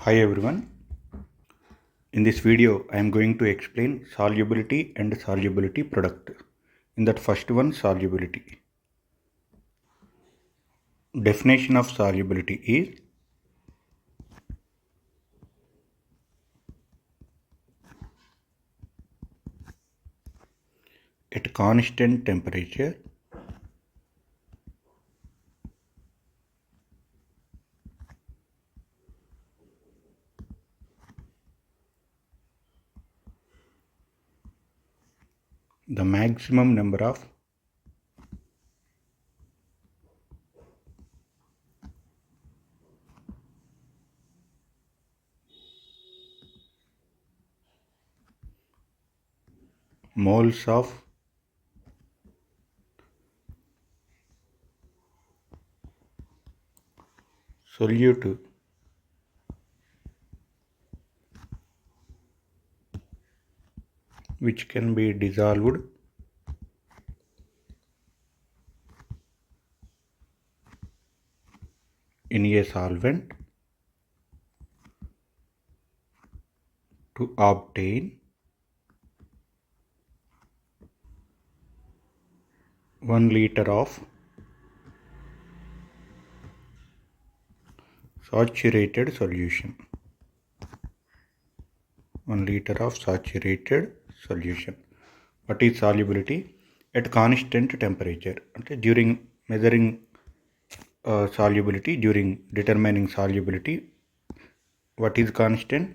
Hi everyone. In this video I am going to explain solubility and solubility product. In that first one, solubility. Definition of solubility is at constant temperature the maximum number of moles of solute which can be dissolved in a solvent to obtain 1 liter of saturated solution. 1 liter of saturated solution. What is solubility? At constant temperature. Okay, during measuring solubility, during determining solubility, what is constant?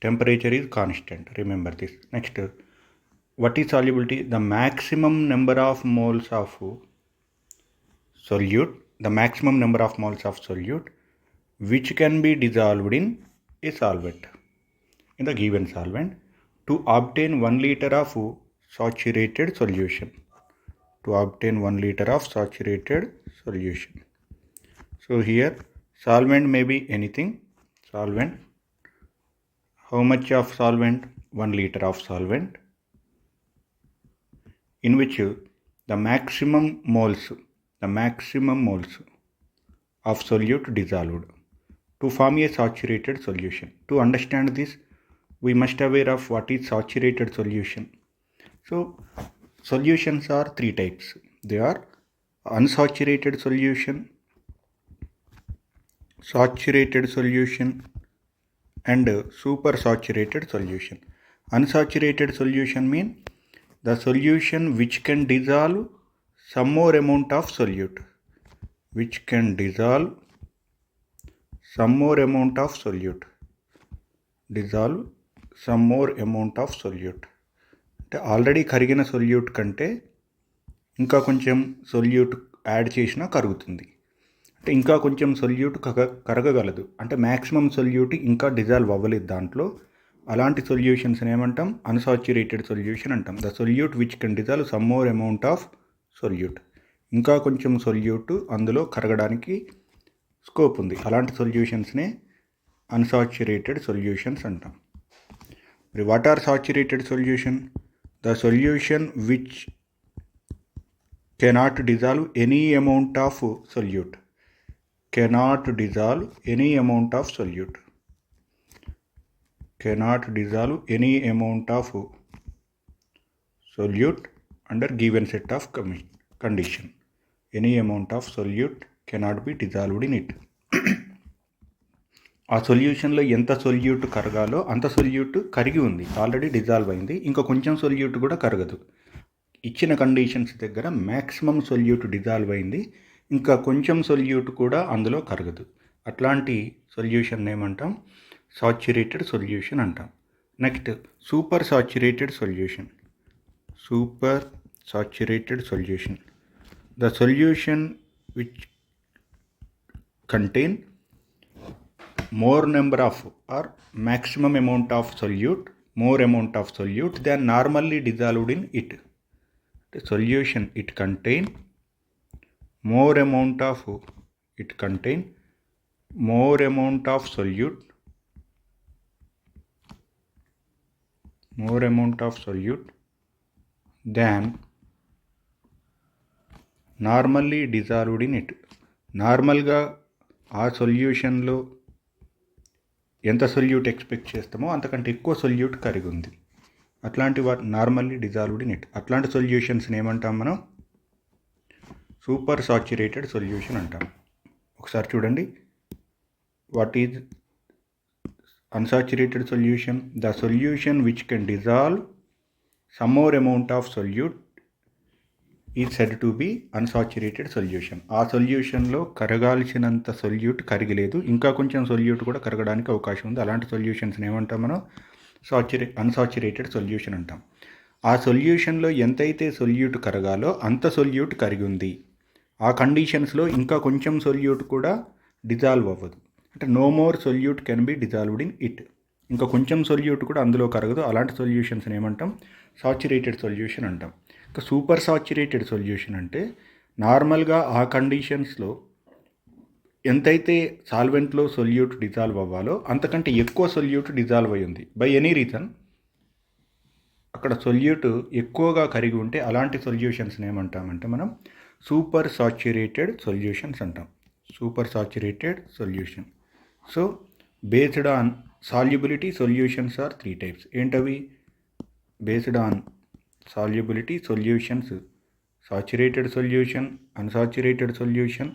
Temperature is constant. Remember this. Next, what is solubility? The maximum number of moles of solute, the maximum number of moles of solute which can be dissolved in a solvent, in the given solvent, to obtain 1 liter of saturated solution. To obtain 1 liter of saturated solution. So here solvent may be anything. Solvent. How much of solvent? 1 liter of solvent, in which the maximum moles of solute dissolved to form a saturated solution. To understand this, we must aware of what is saturated solution. So solutions are 3 types. They are unsaturated solution, saturated solution, and supersaturated solution. Unsaturated solution means the solution which can dissolve some more amount of solute. Which can dissolve some more amount of solute. Dissolve some more amount of solute. అంటే already కరిగిన solute కంటే ఇంకా కొంచెం solute add చేసినా కరుగుతుంది. అంటే ఇంకా కొంచెం సొల్యూట్ కరగగలదు. అంటే మ్యాక్సిమం సొల్యూట్ ఇంకా డిజాల్వ్ అవ్వలేదు దాంట్లో. అలాంటి సొల్యూషన్స్ని ఏమంటాం? అన్సాచురేటెడ్ సొల్యూషన్ అంటాం. The solute which can dissolve some more amount of solute. ఇంకా కొంచెం సొల్యూట్ అందులో కరగడానికి స్కోప్ ఉంది. అలాంటి సొల్యూషన్స్నే అన్సాచురేటెడ్ సొల్యూషన్స్ అంటాం. మరి what are saturated solution? The solution which cannot dissolve any amount of solute. Cannot dissolve any amount of solute. Cannot dissolve any amount of solute under given set of condition. Any amount of solute cannot be dissolved in it. ఆ సొల్యూషన్లో ఎంత solute కరగాలో అంత solute కరిగి ఉంది, already dissolve అయింది. ఇంకా కొంచెం solute కూడా కరగదు. ఇచ్చిన కండిషన్స్ దగ్గర మ్యాక్సిమం సొల్యూట్ డిజాల్వ్ అయింది, ఇంకా కొంచెం సొల్యూట్ కూడా అందులో కరగదు. అట్లాంటి సొల్యూషన్ ఏమంటాం? సాచురేటెడ్ సొల్యూషన్ అంటాం. Next super saturated solution. Super saturated solution. The solution which contain more number of or maximum amount of solute, more amount of solute than normally dissolved in it. The solution it contain more amount of solute, more amount of solute than normally dissolved in it. నార్మల్గా ఆ సొల్యూషన్లో ఎంత solute expect చేస్తామో అంతకంటే ఎక్కువ solute కరిగి ఉంది. అట్లాంటి normally dissolved in it. అట్లాంటి సొల్యూషన్స్ని ఏమంటాం మనం? సూపర్ సాచురేటెడ్ సొల్యూషన్ అంటాం. ఒకసారి చూడండి. What is unsaturated solution? The solution which can dissolve some more amount of solute is said to be unsaturated solution. ఆ సొల్యూషన్లో కరగాల్సినంత సొల్యూట్ కరిగలేదు, ఇంకా కొంచెం సొల్యూట్ కూడా కరగడానికి అవకాశం ఉంది. అలాంటి సొల్యూషన్స్ని ఏమంటాం మనం? అన్సాచురేటెడ్ సొల్యూషన్ అంటాం. ఆ సొల్యూషన్లో ఎంతైతే సొల్యూట్ కరగాలో అంత సొల్యూట్ కరిగి ఉంది. ఆ కండిషన్స్లో ఇంకా కొంచెం సొల్యూట్ కూడా డిజాల్వ్ అవ్వదు. అంటే no more solute can be dissolved in it. ఇంకా కొంచెం సొల్యూట్ కూడా అందులో కరగదు. అలాంటి సొల్యూషన్స్ని ఏమంటాం? సాచురేటెడ్ సొల్యూషన్ అంటాం. ఇంకా సూపర్ సాచురేటెడ్ సొల్యూషన్ అంటే నార్మల్గా ఆ కండిషన్స్లో ఎంతైతే సాల్వెంట్లో సొల్యూట్ డిజాల్వ్ అవ్వాలో అంతకంటే ఎక్కువ సొల్యూట్ డిజాల్వ్ అయ్యింది బై ఎనీ రీజన్. అక్కడ సొల్యూట్ ఎక్కువగా కరిగి ఉంటే అలాంటి సొల్యూషన్స్ని ఏమంటామంటే మనం సూపర్ సాచురేటెడ్ సొల్యూషన్స్ అంటాం. Super saturated solution. So based on solubility solutions are 3 types. ఏంటవి? Based on solubility solutions saturated solution, unsaturated solution,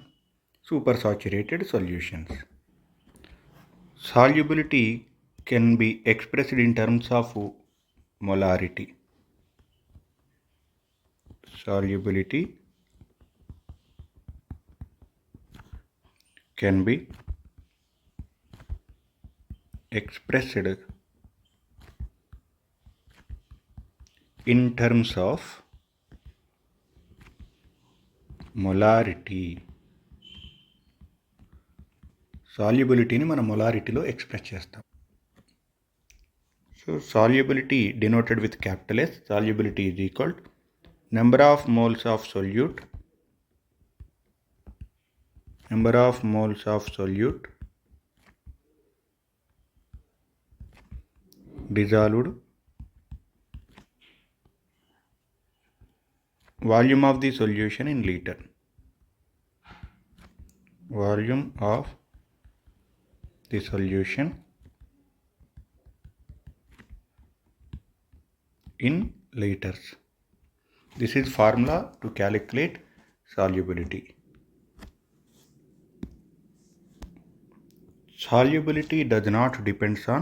super saturated solutions. Solubility can be expressed in terms of molarity. Solubility can be expressed in terms of molarity. సాల్యుబిలిటీని మనం మొలారిటీలో express చేస్తాం. So solubility denoted with capital S. Solubility is equal to number of moles of solute dissolved, volume of the solution in liter. Volume of the solution in liters. This is formula to calculate solubility. Solubility does not depends on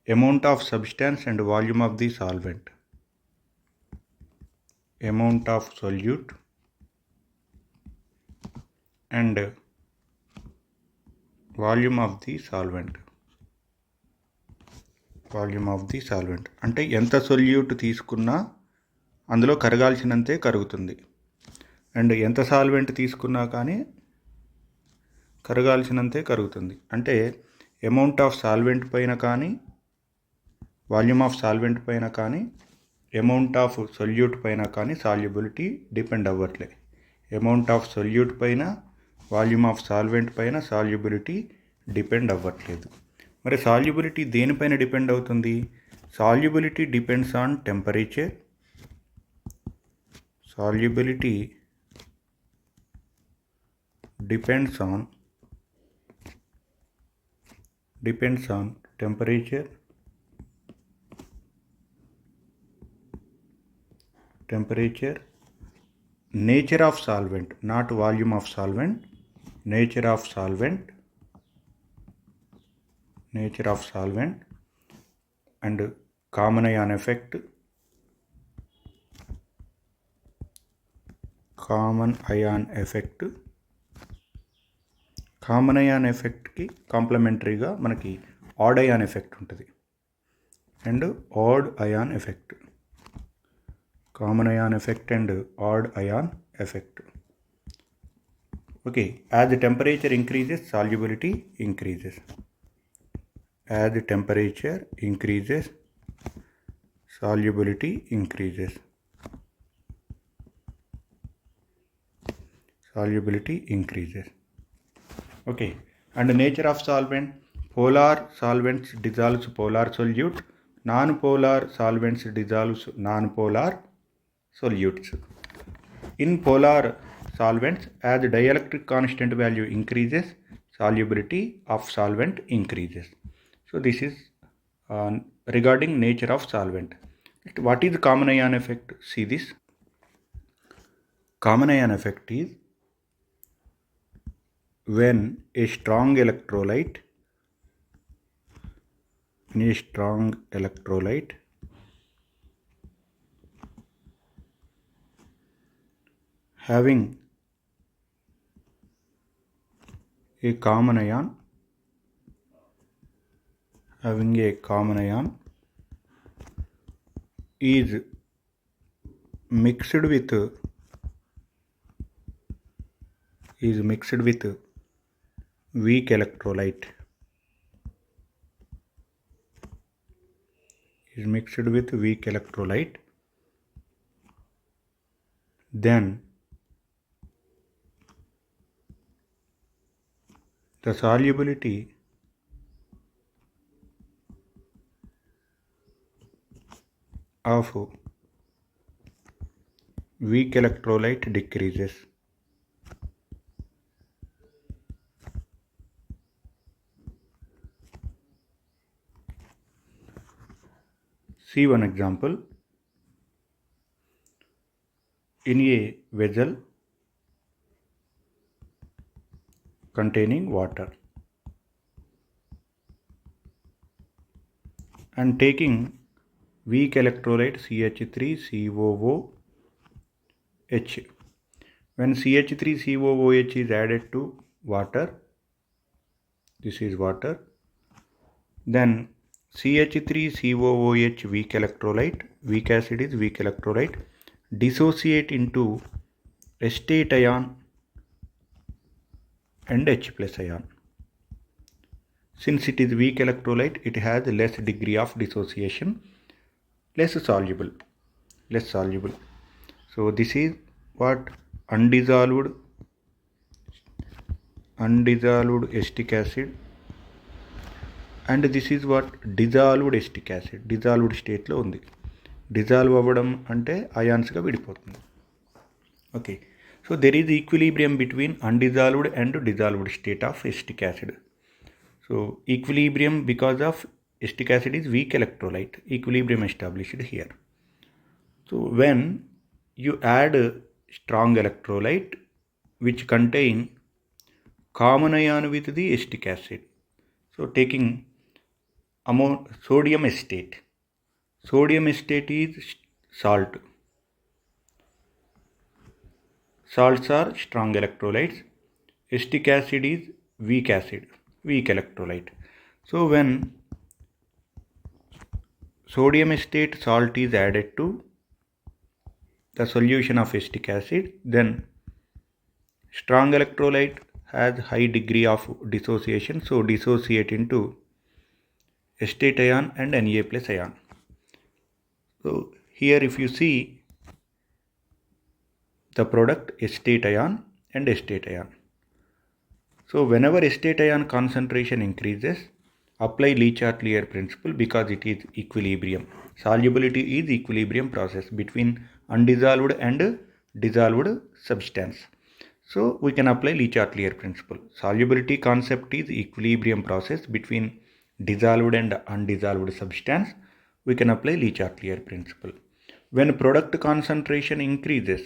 amount of substance and volume of the solvent. Amount of solute and volume of the solvent. అంటే ఎంత solute తీసుకున్నా అందులో కరగాల్సినంతే కరుగుతుంది, and ఎంత solvent తీసుకున్నా కానీ కరగాల్సినంతే కరుగుతుంది. అంటే అమౌంట్ ఆఫ్ సాల్వెంట్ పైన కానీ, వాల్యూమ్ ఆఫ్ సాల్వెంట్ పైన కానీ, అమౌంట్ ఆఫ్ సొల్యూట్ పైన కానీ సాల్యుబిలిటీ డిపెండ్ అవ్వట్లే. అమౌంట్ ఆఫ్ సొల్యూట్ పైన, వాల్యూమ్ ఆఫ్ సాల్వెంట్ పైన సాల్యుబిలిటీ డిపెండ్ అవ్వట్లేదు. మరి సాల్యుబిలిటీ దేనిపైన డిపెండ్ అవుతుంది? Solubility depends on temperature. Solubility depends on temperature, nature of solvent, not volume of solvent, nature of solvent, and common ion effect. Common ion ఎఫెక్ట్కి కాంప్లిమెంటరీగా మనకి odd ion effect ఉంటుంది, and odd ion effect. Common ion effect and odd ion effect. Okay, as the temperature increases solubility increases. As the temperature increases solubility increases. Solubility increases. Okay, And nature of solvent: polar solvents dissolves polar solute, non-polar solvents dissolves non-polar solutes. In polar solvents, as dielectric constant value increases, solubility of solvent increases. So this is regarding nature of solvent. What is common ion effect? See this. Common ion effect is when a strong electrolyte having a common ion is mixed with weak electrolyte then the solubility of weak electrolyte decreases. See one example. In a vessel containing water and taking weak electrolyte CH3COOH. When CH3COOH is added to water, this is water, then CH3COOH weak acid is weak electrolyte, dissociate into acetate ion and H plus ion. Since it is weak electrolyte, it has less degree of dissociation, less soluble. So this is what undissolved acetic acid, and this is what dissolved acetic acid. Dissolved state లో ఉంది. Dissolve అవ్వడం అంటే అయాన్స్గా విడిపోతుంది. Okay, so there is equilibrium between undissolved and dissolved state of acetic acid. So equilibrium because of acetic acid is weak electrolyte. Equilibrium established here. So when you add strong electrolyte which contain common ion with the acetic acid, so taking sodium acetate. Sodium acetate is salt. Salts are strong electrolytes. Acetic acid is weak electrolyte. So when sodium acetate salt is added to the solution of acetic acid, then strong electrolyte has high degree of dissociation, so dissociate into acetate ion and Na plus ion. So here if you see the product acetate ion and acetate ion. So whenever acetate ion concentration increases, apply Le-Chatelier principle because it is equilibrium. Solubility is equilibrium process between undissolved and dissolved substance. So we can apply Le-Chatelier principle. Solubility concept is equilibrium process between dissolved and undissolved substance. We can apply Le-Chatelier principle. When product concentration increases,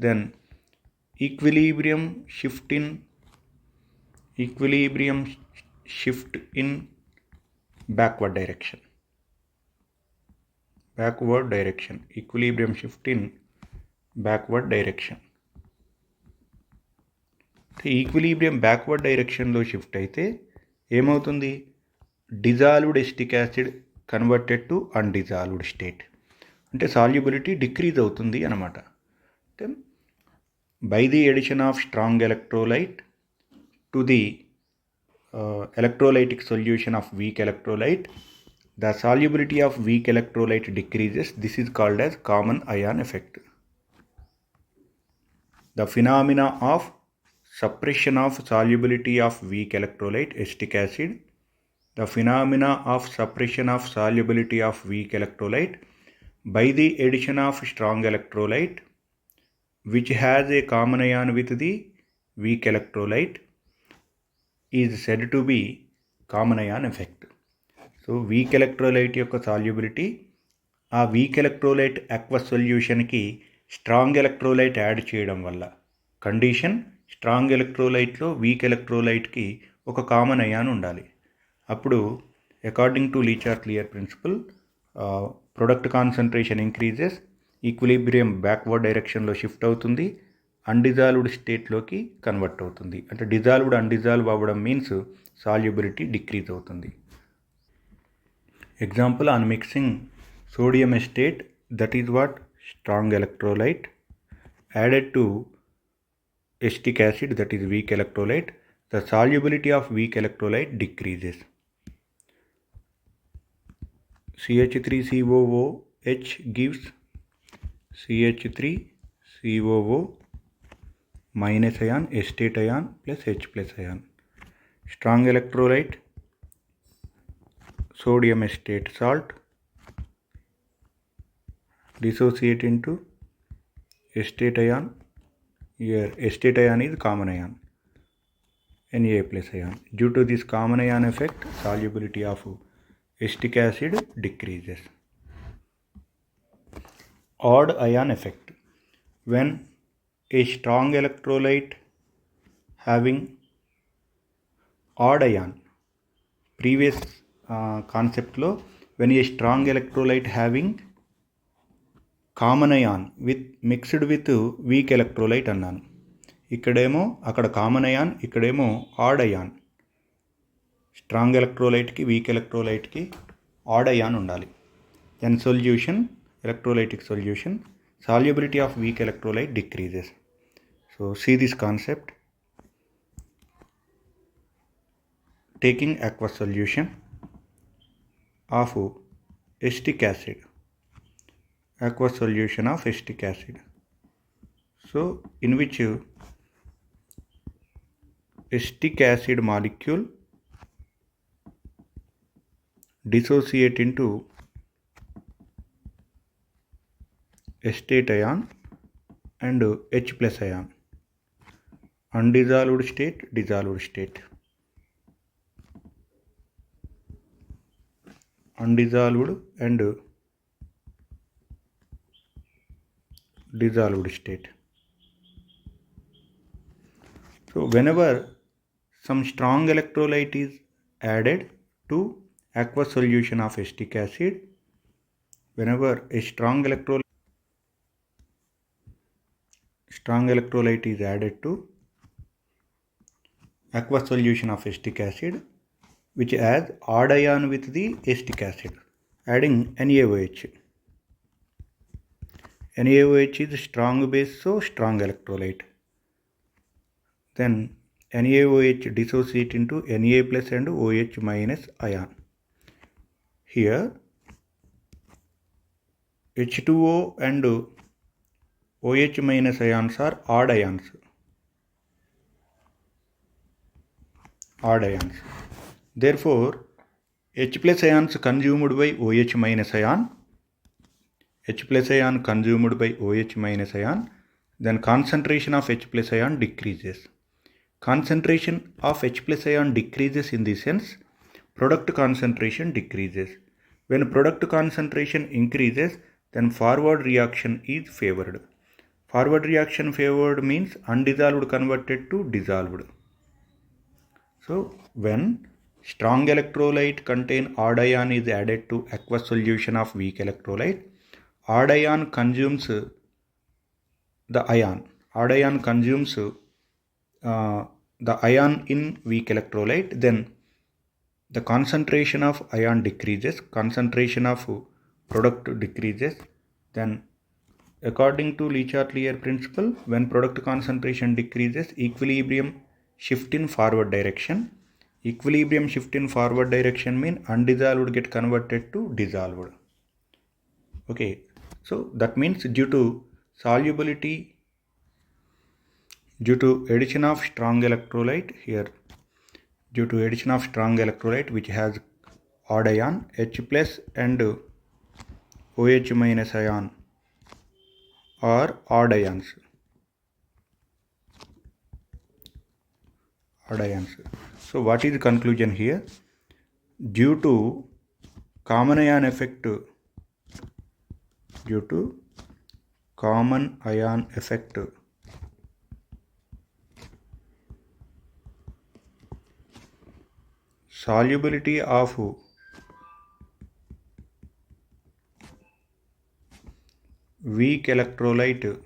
then equilibrium shift in backward direction. Equilibrium shift in backward direction. Equilibrium backward డైరెక్షన్లో shift అయితే ఏమవుతుంది? Dissolved acetic acid converted to undissolved state, అంటే solubility decrease అవుతుంది అన్నమాట. అంటే by the addition of strong electrolyte to the electrolytic solution of weak electrolyte, the solubility of weak electrolyte decreases. This is called as common ion effect. The phenomena of suppression of solubility of weak electrolyte acetic acid, the phenomena of suppression of solubility of weak electrolyte by the addition of strong electrolyte which has a common ion with the weak electrolyte is said to be common ion effect. So weak electrolyte యొక్క solubility ఆ weak electrolyte aqueous సొల్యూషన్కి strong electrolyte add చేయడం వల్ల condition strong ఎలక్ట్రోలైట్లో weak ఎలక్ట్రోలైట్కి ఒక common ion ఉండాలి. అప్పుడు according to Le Chatelier principle product concentration increases, equilibrium backward డైరెక్షన్లో షిఫ్ట్ అవుతుంది, అన్డిజాల్వ్డ్ స్టేట్లోకి కన్వర్ట్ అవుతుంది. అంటే డిజాల్వ్డ్ అన్డిజాల్వ్ అవ్వడం మీన్స్ సాల్యుబిలిటీ డిక్రీజ్ అవుతుంది. Example, on mixing sodium acetate, that is what strong electrolyte, added to acetic acid, that is weak electrolyte, the solubility of weak electrolyte decreases. CH3COOH gives CH3COO minus ion, acetate ion plus H plus ion. Strong electrolyte, sodium acetate salt, dissociate into acetate ion. Here acetate ion is common ion, Na plus ion. Due to this common ion effect, solubility of acetic acid decreases. Odd ion effect. When a strong electrolyte having odd ion, previous concept lo, when a strong electrolyte having common ion mixed with weak electrolyte అన్నాను. ఇక్కడేమో అక్కడ common ion, ఇక్కడేమో odd ion. Strong ఎలక్ట్రోలైట్కి weak ఎలక్ట్రోలైట్కి odd ion ఉండాలి. Then solution, electrolytic solution, solubility of weak electrolyte decreases. So see this concept. Taking aqueous solution of acetic acid, aqueous solution of acetic acid, so in which acetic acid molecule dissociate into acetate ion and H plus ion, undissolved state, dissolved state, undissolved and dissolved state. So whenever some strong electrolyte is added to aqueous solution of acetic acid, whenever a strong electrolyte is added to aqueous solution of acetic acid which has odd ion with the acetic acid, adding NaOH. NaOH is strong base, so strong electrolyte. Then NaOH dissociate into Na plus and OH minus ion. Here H2O and OH minus ions are odd ions. Therefore H plus ions consumed by OH minus ion, H plus ion consumed by OH minus ion, then concentration of H plus ion decreases. Concentration of H plus ion decreases in the sense product concentration decreases. When product concentration increases, then forward reaction is favored. Forward reaction favored means undissolved converted to dissolved. So when strong electrolyte contain odd ion is added to aqueous solution of weak electrolyte, odd ion consumes the ion. Odd ion consumes the ion in weak electrolyte, then the concentration of ion decreases, concentration of product decreases. Then according to Lee-Chatelier principle, when product concentration decreases, equilibrium shift in forward direction. Equilibrium shift in forward direction mean undissolved get converted to dissolved. Okay, so that means due to solubility due to addition of strong electrolyte here, due to addition of strong electrolyte which has odd ion H plus and OH minus ion or odd ions. So what is the conclusion here? Due to common ion effect, solubility of weak electrolyte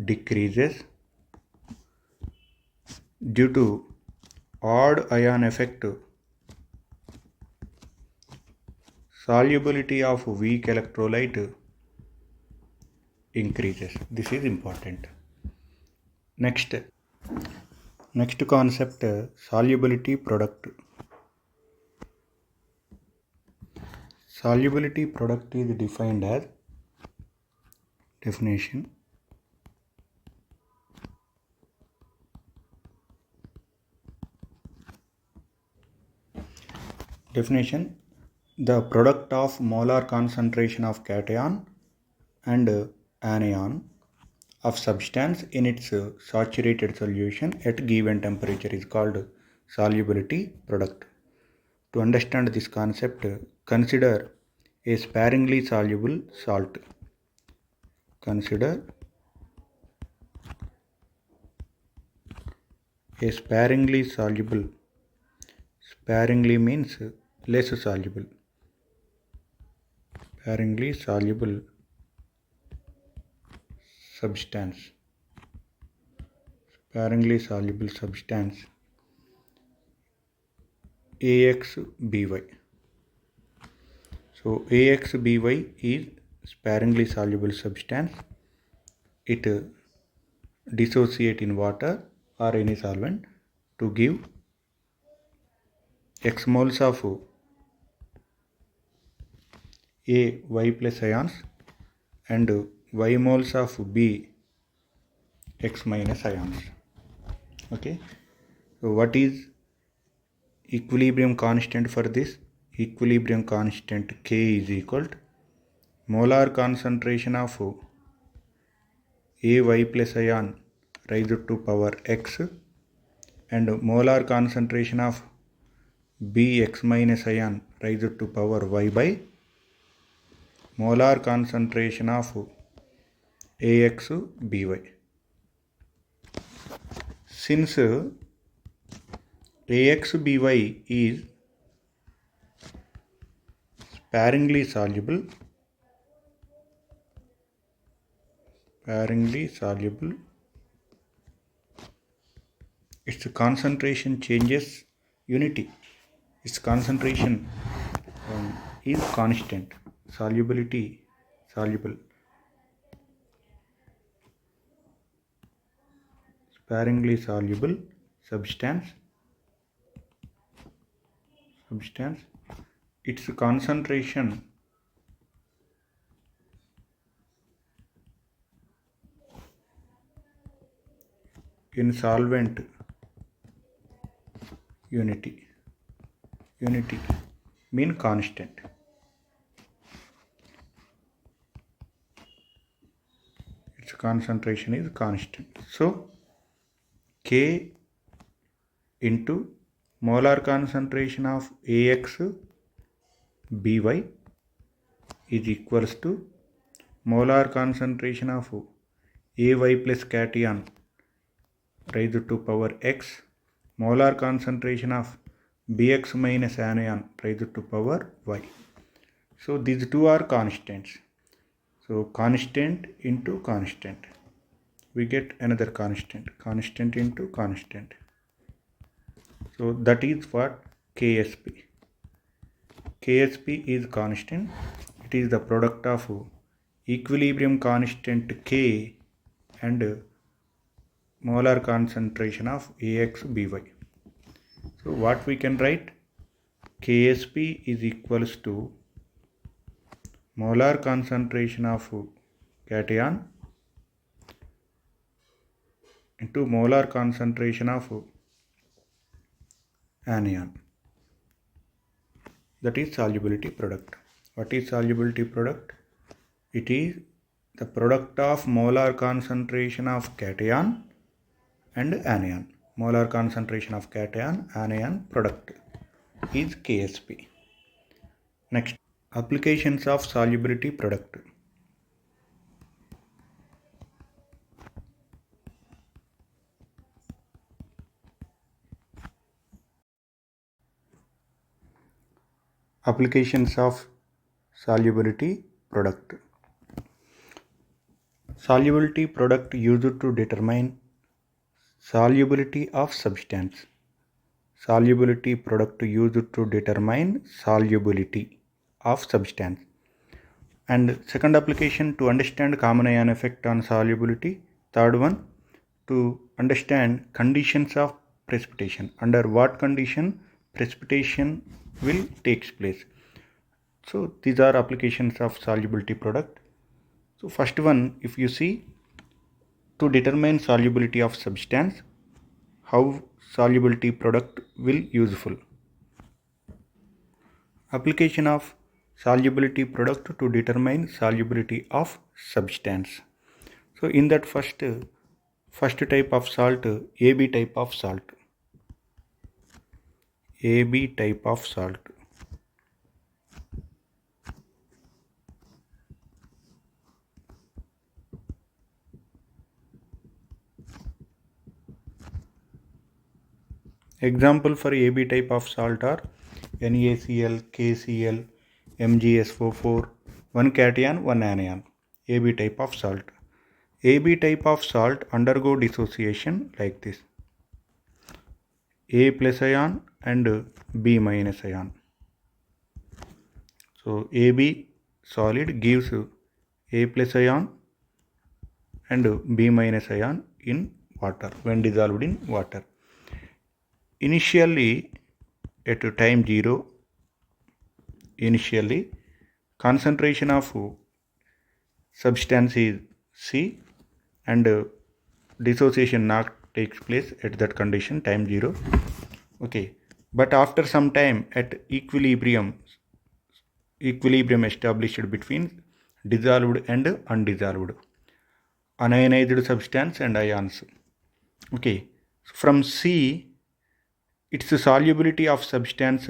decreases. Due to odd ion effect, solubility of weak electrolyte increases. This is important. Next concept, solubility product. Solubility product is defined as definition. The product of molar concentration of cation and anion of substance in its saturated solution at given temperature is called solubility product. To understand this concept, consider a sparingly soluble salt. Consider a sparingly soluble. Sparingly means less soluble. Sparingly soluble substance. Sparingly soluble substance AXBY. So AXBY is sparingly soluble substance. It dissociate in water or any solvent to give X moles of A Y plus ions and Y moles of B X minus ions. Okay. So what is equilibrium constant for this? Equilibrium constant K is equal to molar concentration of AY plus ion raised to power X and molar concentration of Bx minus ion raised to power Y by molar concentration of AXBY. Since AXBY is sparingly soluble, its concentration changes unity. Its concentration is constant. Solubility, soluble. Sparingly soluble substance. Its concentration in solvent unity mean constant. Its concentration is constant. So K into molar concentration of AXBY is equals to molar concentration of AY plus cation raised to power X, molar concentration of Bx minus anion raised to power Y. So these two are constants. So constant into constant. We get another constant into constant. So that is what KSP. KSP is constant. It is the product of equilibrium constant K and molar concentration of AXBY. So what we can write? KSP is equals to molar concentration of cation into molar concentration of anion. That is solubility product. What is solubility product? It is the product of molar concentration of cation and anion. Molar concentration of cation, anion product is Ksp. Next, applications of solubility product. Applications of solubility product. Solubility product used to determine solubility of substance. Solubility product used to determine solubility of substance. And second application, to understand common ion effect on solubility. Third one, to understand conditions of precipitation. Under what condition precipitation will takes place. So these are applications of solubility product. So first one, if you see, to determine solubility of substance, how solubility product will useful. Application of solubility product to determine solubility of substance. So in that first type of salt, AB type of salt. AB type of salt. Example for AB type of salt are NaCl, KCl, MgSO4, one cation, one anion. AB type of salt. AB type of salt undergo dissociation like this. A plus ion and B minus ion. So AB solid gives A plus ion and B minus ion in water when dissolved in water. Initially at time 0, concentration of substance is C and dissociation not takes place at that condition time 0. Okay, but after some time at equilibrium established between dissolved and undissolved, unionized substance and ions. Okay, from C, its solubility of substance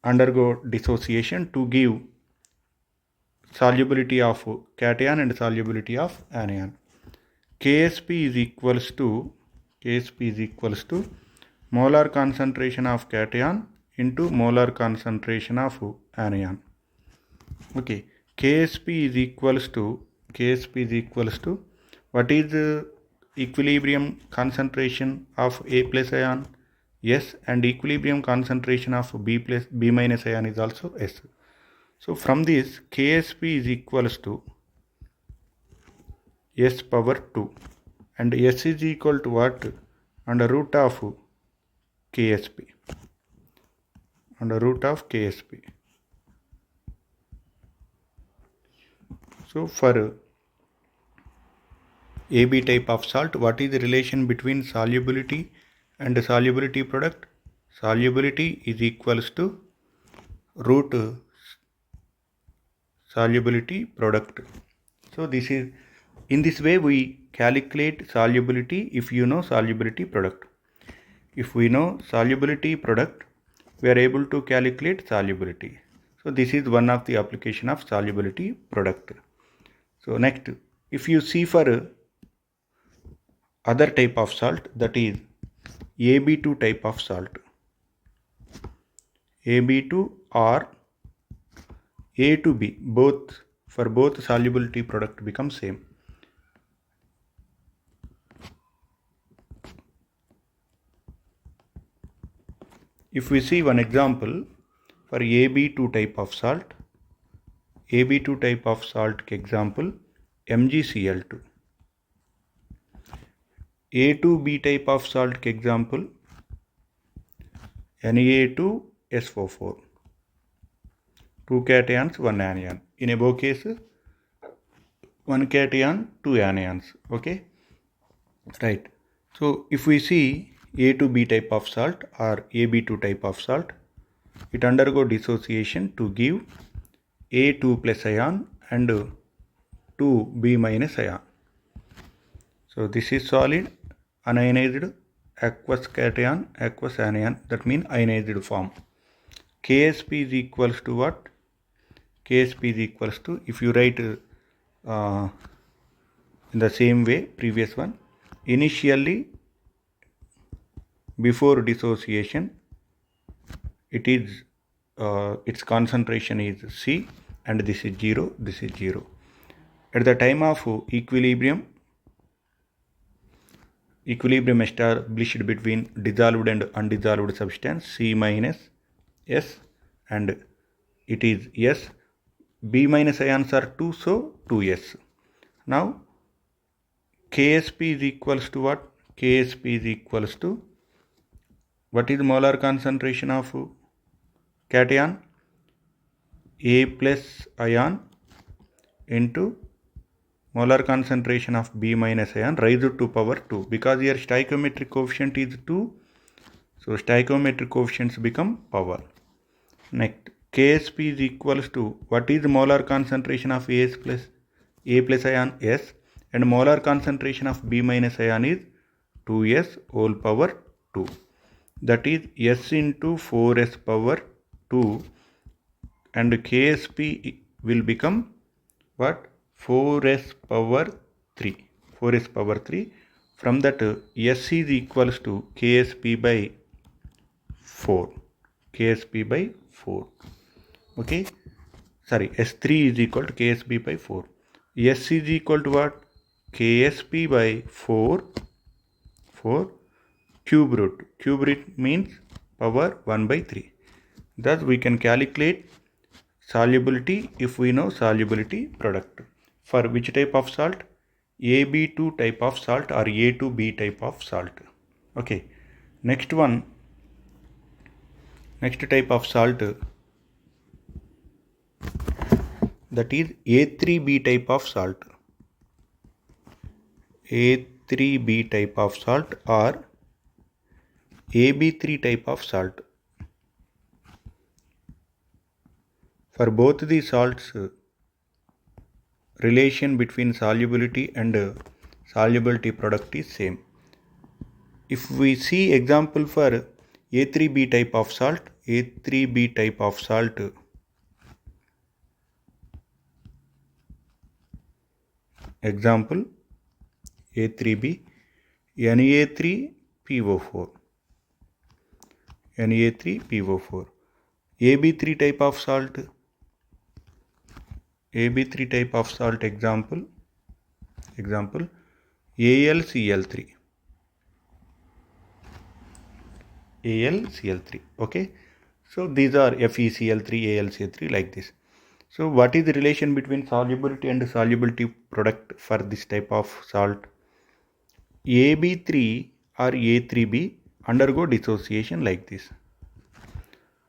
undergo dissociation to give solubility of cation and solubility of anion. Ksp is equals to molar concentration of cation into molar concentration of anion. Okay, Ksp is equals to what is the equilibrium concentration of A plus ion? S, and equilibrium concentration of B minus ion is also S. So from this, Ksp is equals to S power 2 and S is equal to what? Under root of Ksp. Under root of Ksp. So for AB type of salt, what is the relation between solubility and solubility product? Solubility is equals to root solubility product. So this is, in this way we calculate solubility if you know solubility product. If we know solubility product, we are able to calculate solubility. So this is one of the application of solubility product. So next, if you see for other type of salt, that is AB2 type of salt. AB2 or A to B, both, for both solubility product become same. If we see one example for AB2 type of salt, AB2 type of salt example MgCl2. A2B type of salt example Na2SO4. 2 cations, 1 anion. In above case, 1 cation, 2 anions. Okay, right. So if we see A2B type of salt or AB2 type of salt, it undergo dissociation to give A2 plus ion and 2B minus ion. So this is solid, unionized, aqueous cation, aqueous anion, that means ionized form. Ksp is equals to what? Ksp is equals to, if you write in the same way, previous one, initially before dissociation, it is its concentration is C and this is 0, this is 0. At the time of equilibrium established between dissolved and undissolved substance, C minus S and it is S. B minus ions are 2, so 2S. Now Ksp is equals to what? Ksp is equals to, what is molar concentration of cation? A plus ion into molar concentration of B minus ion raised to power 2. Because here stoichiometric coefficient is 2, so stoichiometric coefficients become power. Next, Ksp is equals to, what is molar concentration of A plus ion? S, and molar concentration of B minus ion is 2S whole power 2. That is S into 4S power 2, and Ksp will become what? 4S power 3. 4S power 3. From that, S is equals to Ksp by 4. Ksp by 4. Okay. Sorry, S3 is equal to Ksp by 4. S is equal to what? Ksp by 4 cube root. Cube root means power 1 by 3. Thus we can calculate solubility if we know solubility product. For which type of salt? AB2 type of salt or A2B type of salt. Okay. Next type of salt, that is A3B type of salt. A3B type of salt or AB3 type of salt. For both the salts, relation between solubility and solubility product is same. If we see example for A3B type of salt, A3B type of salt, example A3B, Na3PO4, Na3PO4. AB3 type of salt, AB3 type of salt, example AlCl3, AlCl3. Okay, so these are FeCl3, AlCl3, like this. So what is the relation between solubility and solubility product for this type of salt? AB3 or A3B undergo dissociation like this.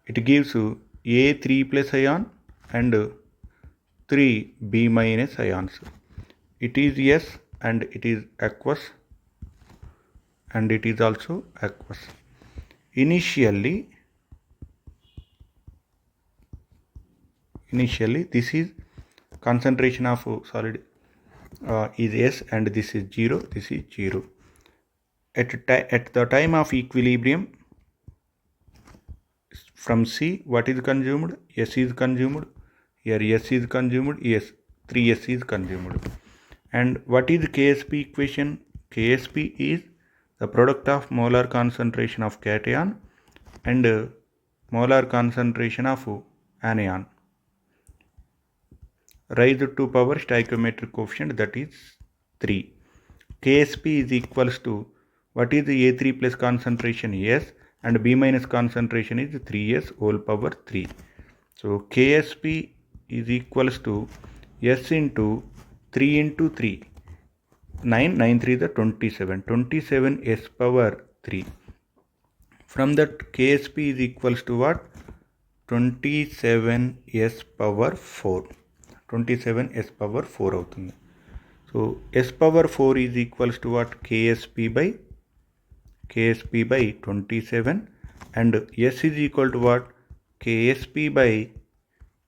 It gives A3 plus ion and 3B minus ions. It is S and it is aqueous and it is also aqueous. Initially this is concentration of solid is S and this is 0, this is 0. At the time of equilibrium, from C, what is consumed? S is consumed. Here S is consumed, yes, 3S is consumed. And what is Ksp equation? Ksp is the product of molar concentration of cation and molar concentration of anion raised to power stoichiometric coefficient, that is 3. Ksp is equals to, what is the A3 plus concentration? S, and B minus concentration is 3S whole power 3. So Ksp is equals to S into 3 into 3. 9 3 is 27. 27 S power 3. From that, Ksp is equals to what? 27s power 4. 27s power 4 అవుతుంది. So s power 4 is equals to what? ksp by 27, and s is equal to what? ksp by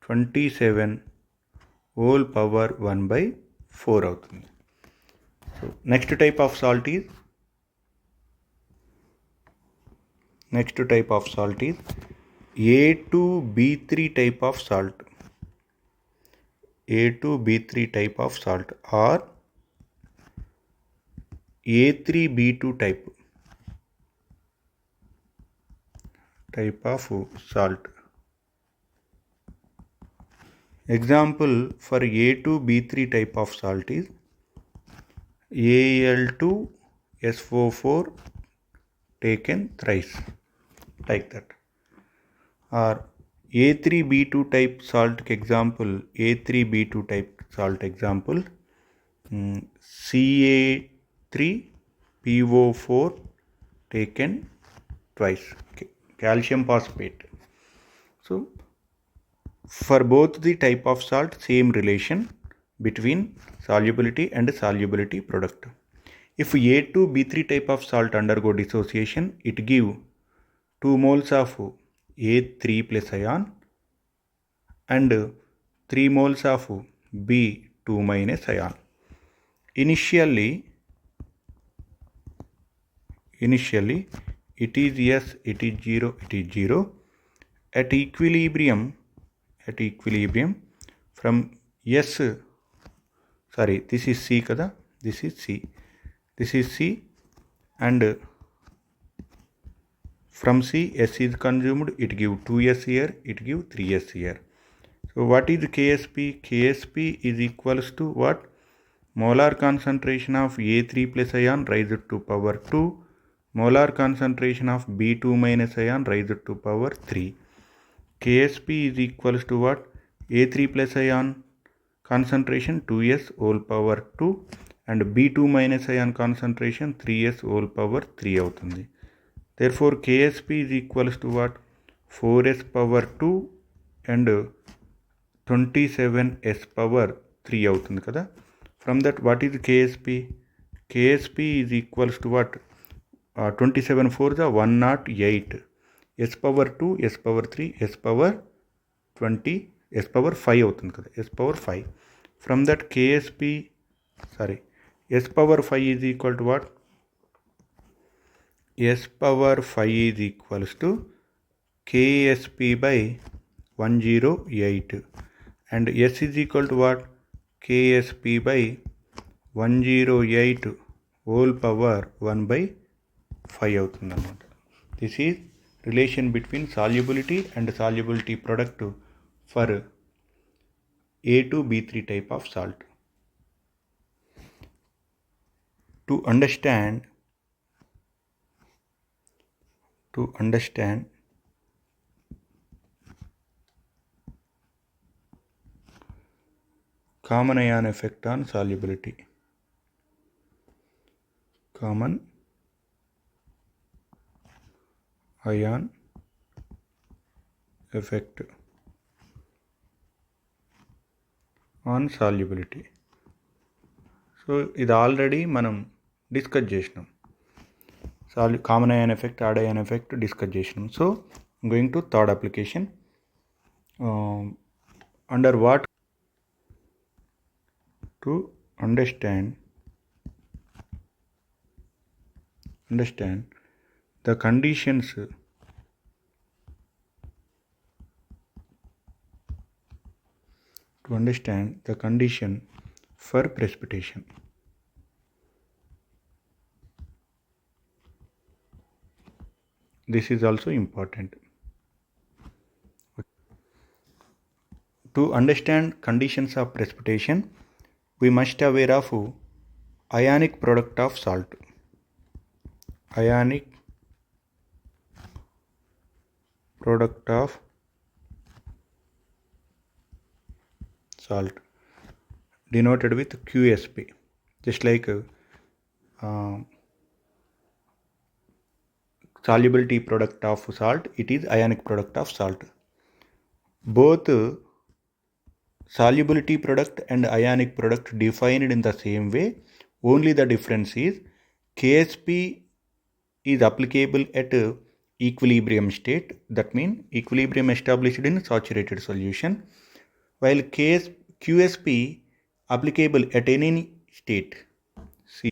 27 whole power 1 by 4 అవుతుంది. So next type of salt is A2B3 type of salt. A2B3 type of salt or A3B2 type of salt. Example for A2B3 type of salt is Al2SO4 taken thrice, like that. Or A3B2 type salt example, A3B2 type salt example, Ca3PO4 taken twice, calcium phosphate. So for both the type of salt, same relation between solubility and solubility product. If A2B3 type of salt undergo dissociation, it give 2 moles of A3 plus ion and 3 moles of B2 minus ion. Initially it is yes, it is 0, it is 0. At equilibrium from S, sorry, this is C kada, this is C, and from C S is consumed, it give 2S here, it give 3S here. So what is KSP? KSP is equals to what? Molar concentration of A3 plus ion raised to power 2, molar concentration of B2 minus ion raised to power 3. KSP is equals to what? A3 plus ion concentration 2S whole power 2 and B2 minus ion concentration 3S whole power 3 అవుతుంది. Therefore KSP is equals to what? 4S power 2 and 27S power 3 అవుతుంది కదా. From that what is KSP? KSP is equals to what? 27 4 is 108. S power 2, S power 3, S power 20, S power 5 అవుతుంది కదా, S power 5. From that S power 5 is equal to what? S power 5 is equals to KSP by 108, and S is equal to what? KSP by 108 whole power 1 by 5 అవుతుంది అన్నమాట. This is relation between solubility and solubility product for A2B3 type of salt. To understand common ion effect on solubility. Common ion effect on solubility. So ఇది already మనం discuss చేసినాం. Common ion effect, odd ion effect discuss చేసినాం. So going to third application. Under what to understand the conditions for precipitation. This is also important. To understand conditions of precipitation, we must aware of ionic product of salt. Ionic product of salt denoted with QSP, just like solubility product of salt, it is ionic product of salt. both solubility product and ionic product defined in the same way, only the difference is KSP is applicable at equilibrium state, that means equilibrium established in saturated solution, while QSP applicable at any state. See,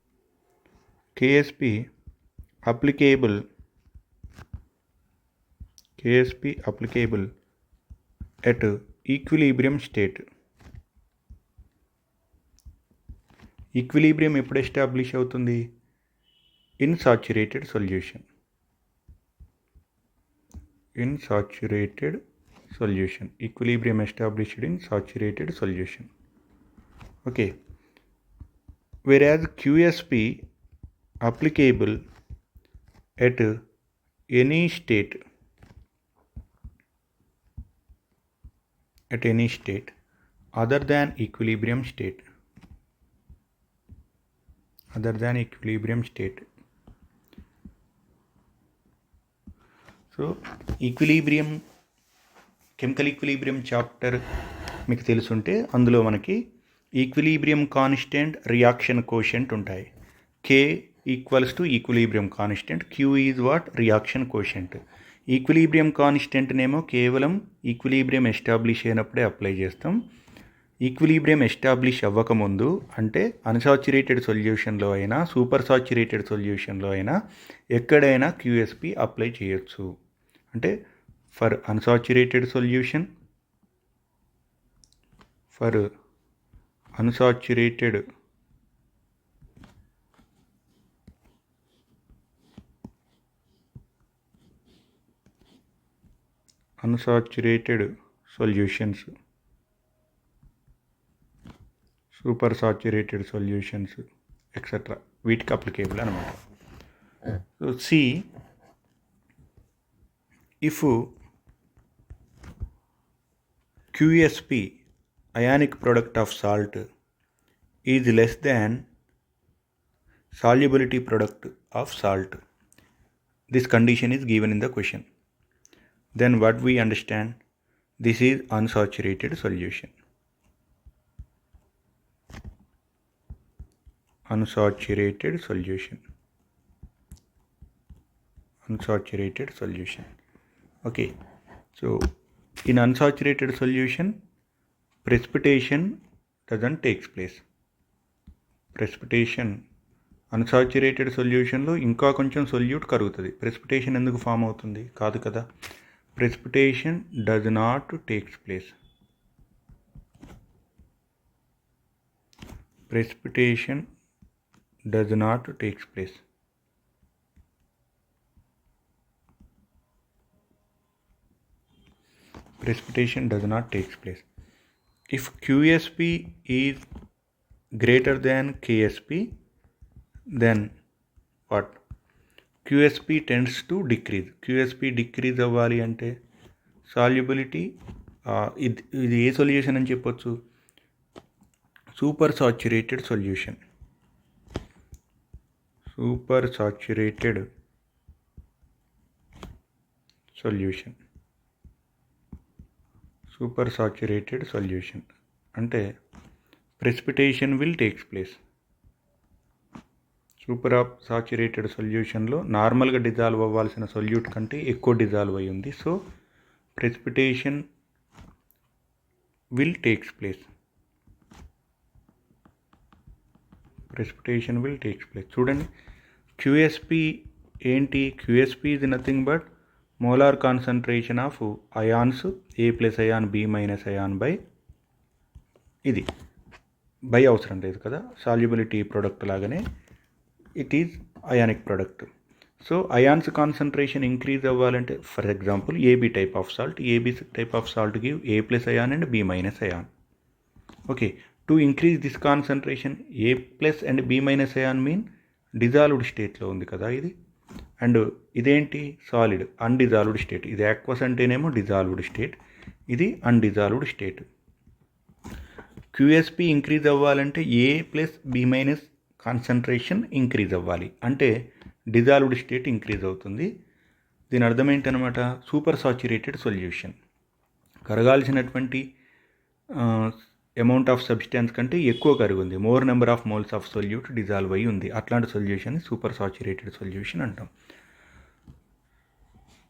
KSP applicable at equilibrium state. Equilibrium ఎప్పుడు establish అవుతుంది? In saturated solution. Equilibrium established in saturated solution. Okay. whereas QSP applicable at any state other than equilibrium state. So equilibrium, chemical equilibrium chapter మీకు తెలుసుంటే అందులో మనకి equilibrium constant, reaction quotient ఉంటాయి. K equals to equilibrium constant, Q is what? Reaction quotient. Equilibrium కాన్స్టెంట్నేమో కేవలం equilibrium establish అయినప్పుడే apply చేస్తాం. Equilibrium establish అవ్వకముందు, అంటే అన్సాచురేటెడ్ సొల్యూషన్లో అయినా సూపర్ సాచురేటెడ్ సొల్యూషన్లో అయినా ఎక్కడైనా QSP అప్లై చేయొచ్చు. అంటే for unsaturated solution, for unsaturated solutions, super saturated solutions etcetera, వీటికి అప్లికేబుల్ అనమాట. So see, if QSP ionic product of salt is less than solubility product of salt, this condition is given in the question, then what we understand? This is unsaturated solution. Unsaturated solution. Okay, so in unsaturated solution, precipitation doesn't take place. Unsaturated సొల్యూషన్లో ఇంకా కొంచెం solute కరుగుతుంది. Precipitation ఎందుకు form అవుతుంది? కాదు కదా. Precipitation does not takes place. Precipitation does not take place. If QSP is greater than KSP, then what? QSP tends to decrease. QSP decrease అవ్వాలి అంటే సాల్యుబిలిటీ, ఇది ఏ సొల్యూషన్ అని చెప్పొచ్చు? Super saturated solution. అంటే precipitation will takes place. Super saturated సొల్యూషన్లో నార్మల్గా dissolve అవ్వాల్సిన solute కంటే ఎక్కువ డిజాల్వ్ అయి ఉంది. So precipitation will takes place. చూడండి, QSP ఏంటి? QSP is nothing but molar concentration of ions A plus ion B minus ion by ఇది బై అవసరం లేదు కదా, సాల్యుబిలిటీ ప్రోడక్ట్ లాగానే it is ionic product. So ions concentration increase అవ్వాలంటే, for example AB type of salt give A plus ion and B minus ion. Okay, to increase this concentration A plus and B minus ion mean dissolved స్టేట్లో ఉంది కదా ఇది, and ఇదేంటి? Solid, undissolved state. ఇది aqueous అంటేనేమో dissolved state, ఇది undissolved state. QSP increase అవ్వాలంటే A plus B minus concentration increase అవ్వాలి, అంటే డిజాల్వ్డ్ స్టేట్ ఇంక్రీజ్ అవుతుంది. దీని అర్థం ఏంటనమాట? Super saturated solution. కరగాల్సినటువంటి అమౌంట్ ఆఫ్ సబ్స్టెన్స్ కంటే ఎక్కువ కరిగింది, more number of moles of solute dissolve అయ్యి ఉంది. అట్లాంటి సొల్యూషన్ సూపర్ సాచురేటెడ్ సొల్యూషన్ అంటాం.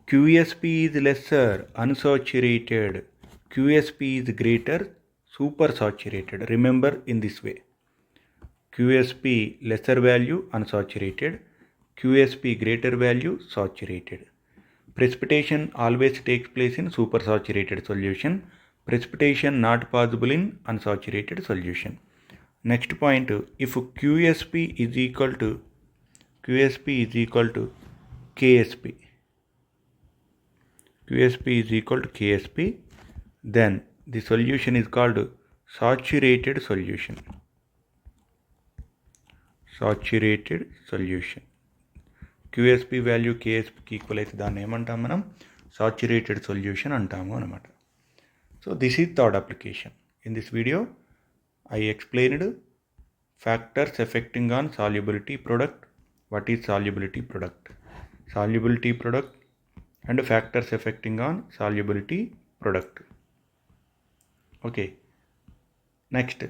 QSP is lesser, unsaturated. QSP is greater, super saturated. Remember in this way. QSP lesser value, unsaturated. QSP greater value, saturated. Precipitation always takes place in supersaturated solution. Precipitation not possible in unsaturated solution. Next point, if QSP is equal to KSP, then the solution is called saturated solution. QSP value KSPకి equal అయితే దాన్ని ఏమంటాం మనం? Saturated solution అంటాము అనమాట. So this is third application. In this video I explained factors affecting on solubility product. What is solubility product and factors affecting on solubility product. Okay, next